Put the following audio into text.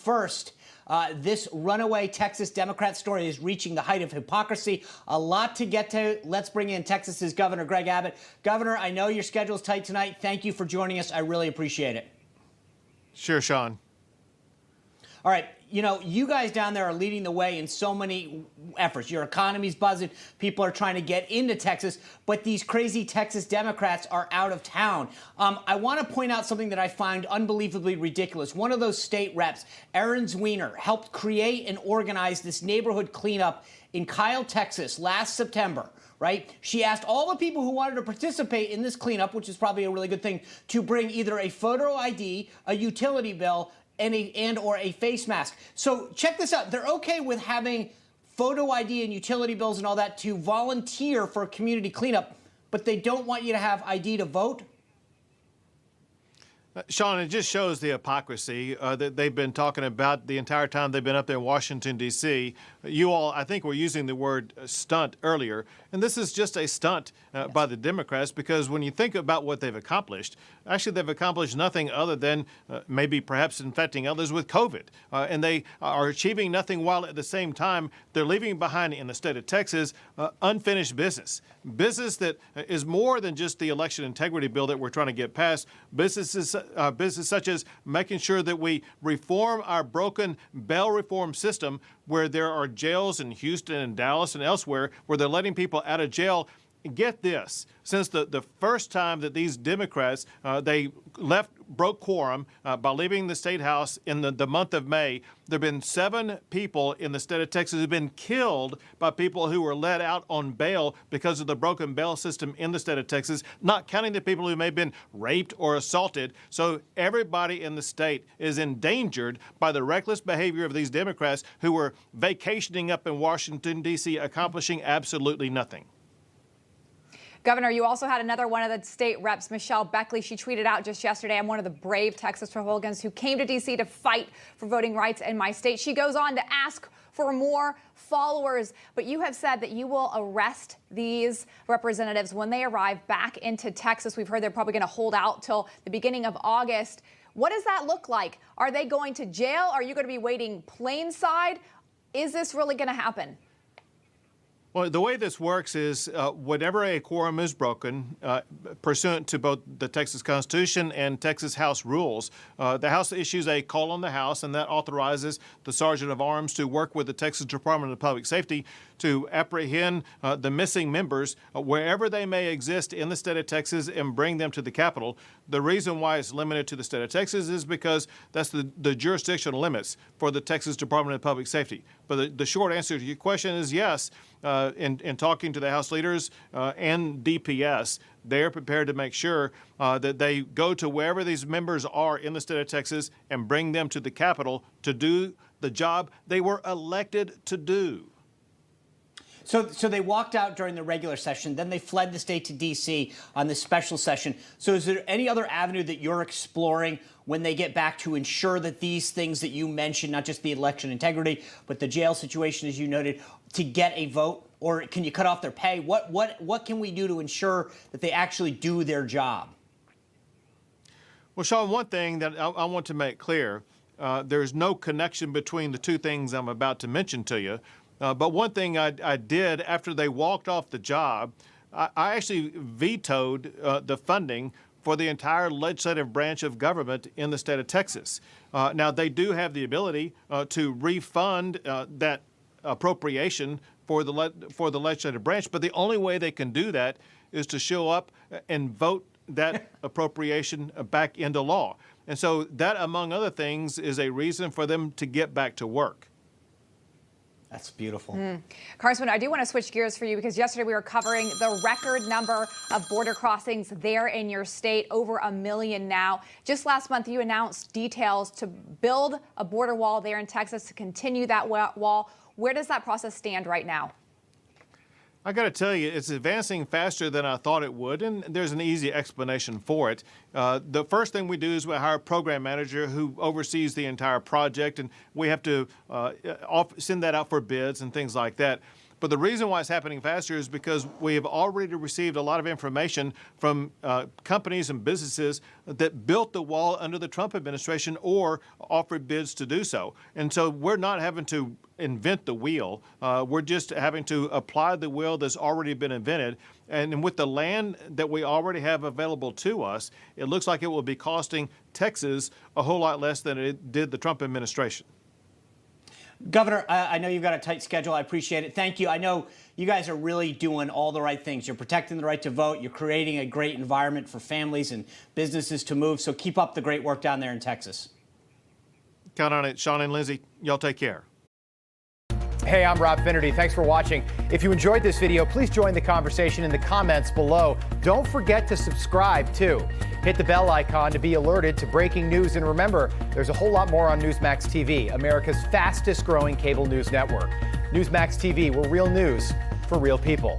First, this runaway Texas Democrat story is reaching the height of hypocrisy. A lot to get to. Let's bring in Texas's Governor Greg Abbott. Governor, I know your schedule's tight tonight. Thank you for joining us. I really appreciate it. Sure, Sean. All right. You know, you guys down there are leading the way in so many efforts. Your economy's buzzing. People are trying to get into Texas, but these crazy Texas Democrats are out of town. I want to point out something that I find unbelievably ridiculous. One of those state reps, Erin Zwiener, helped create and organize this neighborhood cleanup in Kyle, Texas last September. Right? She asked all the people who wanted to participate in this cleanup, which is probably a really good thing, to bring either a photo ID, a utility bill, and or a face mask. So check this out. They're okay with having photo ID and utility bills and all that to volunteer for a community cleanup, but they don't want you to have ID to vote? Sean, it just shows the hypocrisy that they've been talking about the entire time they've been up there in Washington, D.C. You all, I think, were using the word stunt earlier. And this is just a stunt by the Democrats, because when you think about what they've accomplished, actually they've accomplished nothing other than maybe perhaps infecting others with COVID. And they are achieving nothing while at the same time they're leaving behind in the state of Texas unfinished business. Business that is more than just the election integrity bill that we're trying to get passed. Business such as making sure that we reform our broken bail reform system, where there are jails in Houston and Dallas and elsewhere where they're letting people out of jail. Get this, since the first time that these Democrats, they broke quorum by leaving the State House in the month of May, there have been 7 people in the state of Texas who have been killed by people who were let out on bail because of the broken bail system in the state of Texas, not counting the people who may have been raped or assaulted. So everybody in the state is endangered by the reckless behavior of these Democrats who were vacationing up in Washington, D.C., accomplishing absolutely nothing. Governor, you also had another one of the state reps, Michelle Beckley. She tweeted out just yesterday, "I'm one of the brave Texas Republicans who came to D.C. to fight for voting rights in my state." She goes on to ask for more followers. But you have said that you will arrest these representatives when they arrive back into Texas. We've heard they're probably going to hold out till the beginning of August. What does that look like? Are they going to jail? Are you going to be waiting plainside? Is this really going to happen? Well, the way this works is whenever a quorum is broken, pursuant to both the Texas Constitution and Texas House rules, the House issues a call on the House, and that authorizes the Sergeant of Arms to work with the Texas Department of Public Safety to apprehend the missing members wherever they may exist in the state of Texas and bring them to the Capitol. The reason why it's limited to the state of Texas is because that's the jurisdictional limits for the Texas Department of Public Safety. But the short answer to your question is yes. In talking to the House leaders and DPS, they're prepared to make sure that they go to wherever these members are in the state of Texas and bring them to the Capitol to do the job they were elected to do. So they walked out during the regular session, then they fled the state to D.C. on the special session. So is there any other avenue that you're exploring when they get back to ensure that these things that you mentioned, not just the election integrity, but the jail situation, as you noted, to get a vote? Or can you cut off their pay? What can we do to ensure that they actually do their job? Well, Sean, one thing that I want to make clear, there's no connection between the two things I'm about to mention to you. But one thing I did after they walked off the job, I actually vetoed the funding for the entire legislative branch of government in the state of Texas. Now, they do have the ability to refund that appropriation for the legislative branch, but the only way they can do that is to show up and vote that appropriation back into law. And so that, among other things, is a reason for them to get back to work. That's beautiful. Congressman, I do want to switch gears for you, because yesterday we were covering the record number of border crossings there in your state, over 1 million now. Just last month, you announced details to build a border wall there in Texas, to continue that wall. Where does that process stand right now? I got to tell you, it's advancing faster than I thought it would, and there's an easy explanation for it. The first thing we do is we hire a program manager who oversees the entire project, and we have to send that out for bids and things like that. But the reason why it's happening faster is because we have already received a lot of information from companies and businesses that built the wall under the Trump administration or offered bids to do so. And so we're not having to invent the wheel. We're just having to apply the wheel that's already been invented. And with the land that we already have available to us, it looks like it will be costing Texas a whole lot less than it did the Trump administration. Governor, I know you've got a tight schedule. I appreciate it. Thank you. I know you guys are really doing all the right things. You're protecting the right to vote. You're creating a great environment for families and businesses to move. So keep up the great work down there in Texas. Count on it. Sean and Lindsay, y'all take care. Hey, I'm Rob Finnerty. Thanks for watching. If you enjoyed this video, please join the conversation in the comments below. Don't forget to subscribe, too. Hit the bell icon to be alerted to breaking news. And remember, there's a whole lot more on Newsmax TV, America's fastest growing cable news network. Newsmax TV, where real news for real people.